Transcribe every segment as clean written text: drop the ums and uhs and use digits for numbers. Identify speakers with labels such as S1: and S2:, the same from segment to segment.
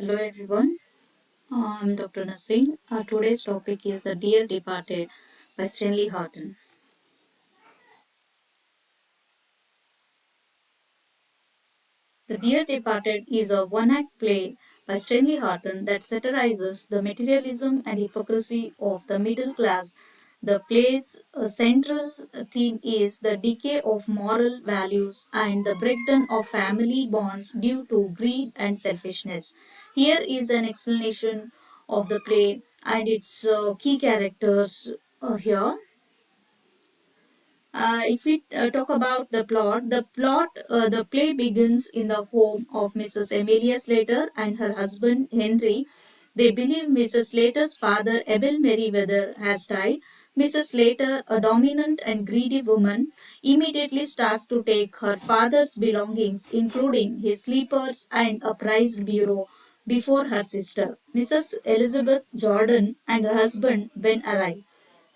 S1: Hello everyone, I'm Dr. Nasreen. Today's topic is The Dear Departed by Stanley Horton. The Dear Departed is a one act play by Stanley Horton that satirizes the materialism and hypocrisy of the middle class. The play's central theme is the decay of moral values and the breakdown of family bonds due to greed and selfishness. Here is an explanation of the play and its key characters here. If we talk about the play begins in the home of Mrs. Amelia Slater and her husband Henry. They believe Mrs. Slater's father, Abel Merriweather, has died. Mrs. Slater, a dominant and greedy woman, immediately starts to take her father's belongings, including his slippers and a prized bureau, before her sister, Mrs. Elizabeth Jordan, and her husband Ben arrive.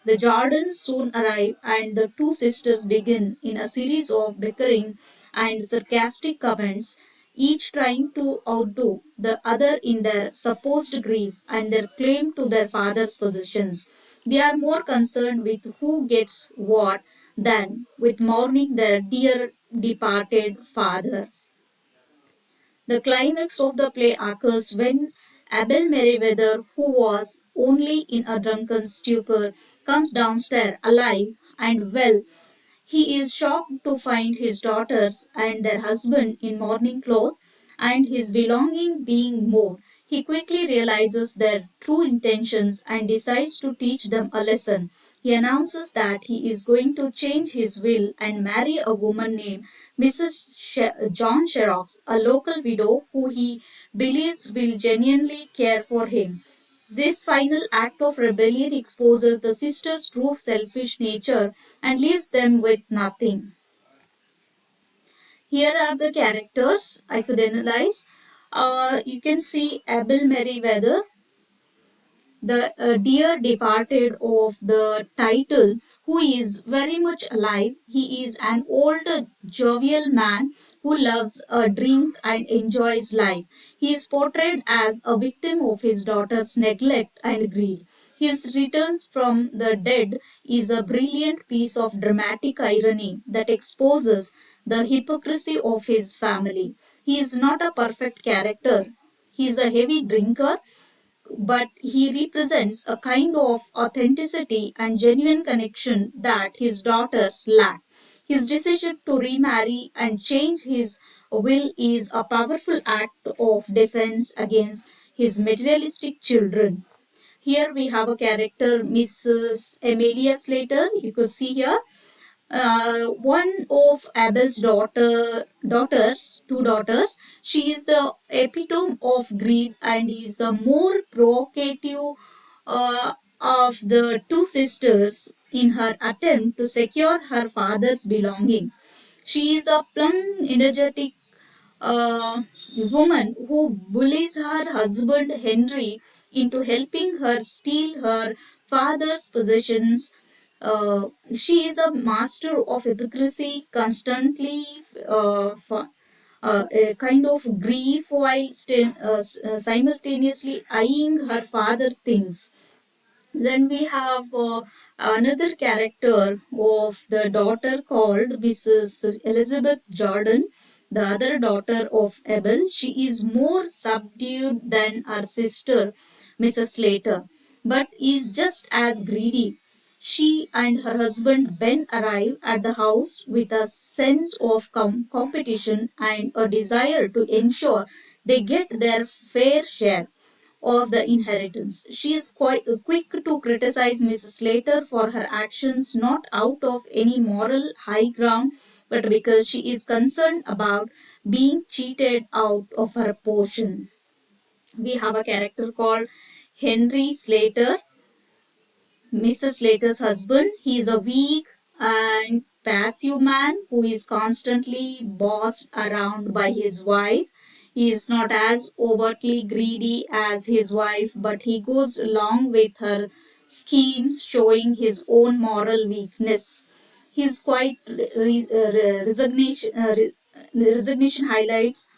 S1: The Jordans soon arrive, and the two sisters begin in a series of bickering and sarcastic comments, each trying to outdo the other in their supposed grief and their claim to their father's possessions. They are more concerned with who gets what than with mourning their dear departed father. The climax of the play occurs when Abel Merriweather, who was only in a drunken stupor, comes downstairs alive and well. He is shocked to find his daughters and their husband in mourning clothes and his belonging being moved. He quickly realizes their true intentions and decides to teach them a lesson. He announces that he is going to change his will and marry a woman named Mrs. John Sherrock, a local widow who he believes will genuinely care for him. This final act of rebellion exposes the sisters' true selfish nature and leaves them with nothing. Here are the characters I could analyze. You can see Abel Merriweather, the dear departed of the title, who is very much alive. He is an old, jovial man who loves a drink and enjoys life. He is portrayed as a victim of his daughter's neglect and greed. His returns from the dead is a brilliant piece of dramatic irony that exposes the hypocrisy of his family. He is not a perfect character. He is a heavy drinker, but he represents a kind of authenticity and genuine connection that his daughters lack. His decision to remarry and change his will is a powerful act of defense against his materialistic children. Here we have a character, Mrs. Amelia Slater. You could see here one of Abel's two daughters, she is the epitome of greed and is the more provocative of the two sisters in her attempt to secure her father's belongings. She is a plump, energetic uh, woman who bullies her husband Henry into helping her steal her father's possessions. She is a master of hypocrisy, constantly a kind of grief while simultaneously eyeing her father's things. Then we have another character of the daughter called Mrs. Elizabeth Jordan, the other daughter of Abel. She is more subdued than her sister, Mrs. Slater, but is just as greedy. She and her husband Ben arrive at the house with a sense of competition and a desire to ensure they get their fair share of the inheritance. She is quite quick to criticize Mrs. Slater for her actions, not out of any moral high ground, but because she is concerned about being cheated out of her portion. We have a character called Henry Slater, Mrs. Slater's husband. He is a weak and passive man who is constantly bossed around by his wife. He is not as overtly greedy as his wife, but he goes along with her schemes, showing his own moral weakness. His quite resignation highlights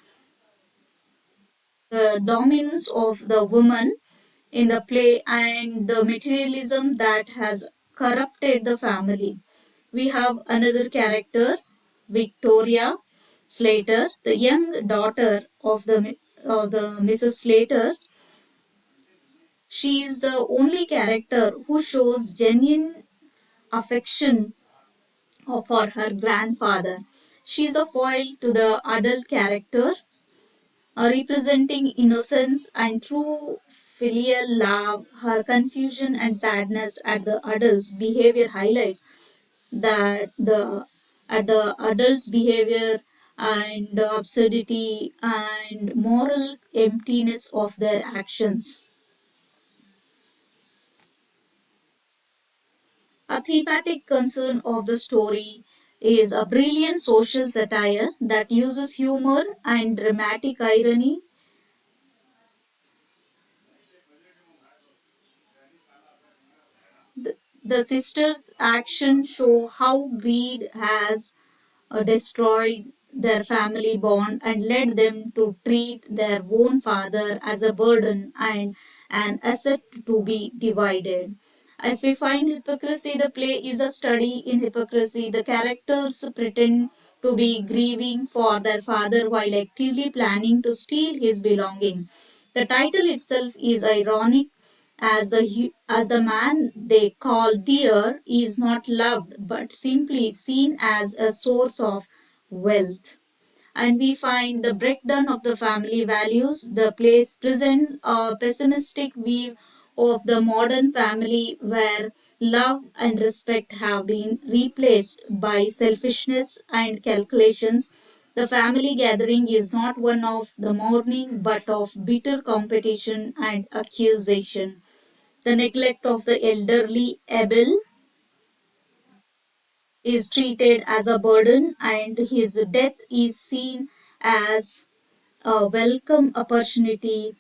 S1: the dominance of the woman in the play and the materialism that has corrupted the family. We have another character, Victoria Slater, the young daughter of the Mrs. Slater. She is the only character who shows genuine affection for her grandfather. She is a foil to the adult character, representing innocence and true filial love. Her confusion and sadness at the adult's behavior highlights that the adult's behavior and the absurdity and moral emptiness of their actions. A thematic concern of the story is a brilliant social satire that uses humor and dramatic irony. The sisters' actions show how greed has destroyed their family bond and led them to treat their own father as a burden and an asset to be divided. If we find hypocrisy, the play is a study in hypocrisy. The characters pretend to be grieving for their father while actively planning to steal his belonging. The title itself is ironic as the man they call dear is not loved but simply seen as a source of wealth. And we find the breakdown of the family values. The place presents a pessimistic view of the modern family where love and respect have been replaced by selfishness and calculations. The family gathering is not one of the mourning but of bitter competition and accusation. The neglect of the elderly Abel is treated as a burden, and his death is seen as a welcome opportunity.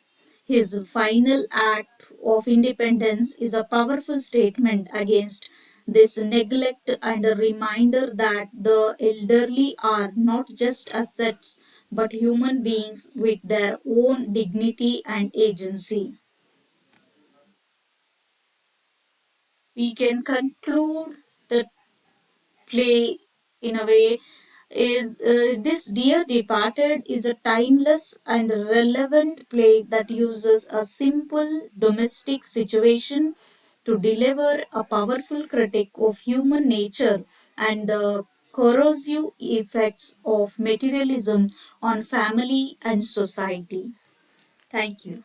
S1: His final act of independence is a powerful statement against this neglect and a reminder that the elderly are not just assets but human beings with their own dignity and agency. We can conclude the play in a way is this Dear Departed is a timeless and relevant play that uses a simple domestic situation to deliver a powerful critique of human nature and the corrosive effects of materialism on family and society. Thank you.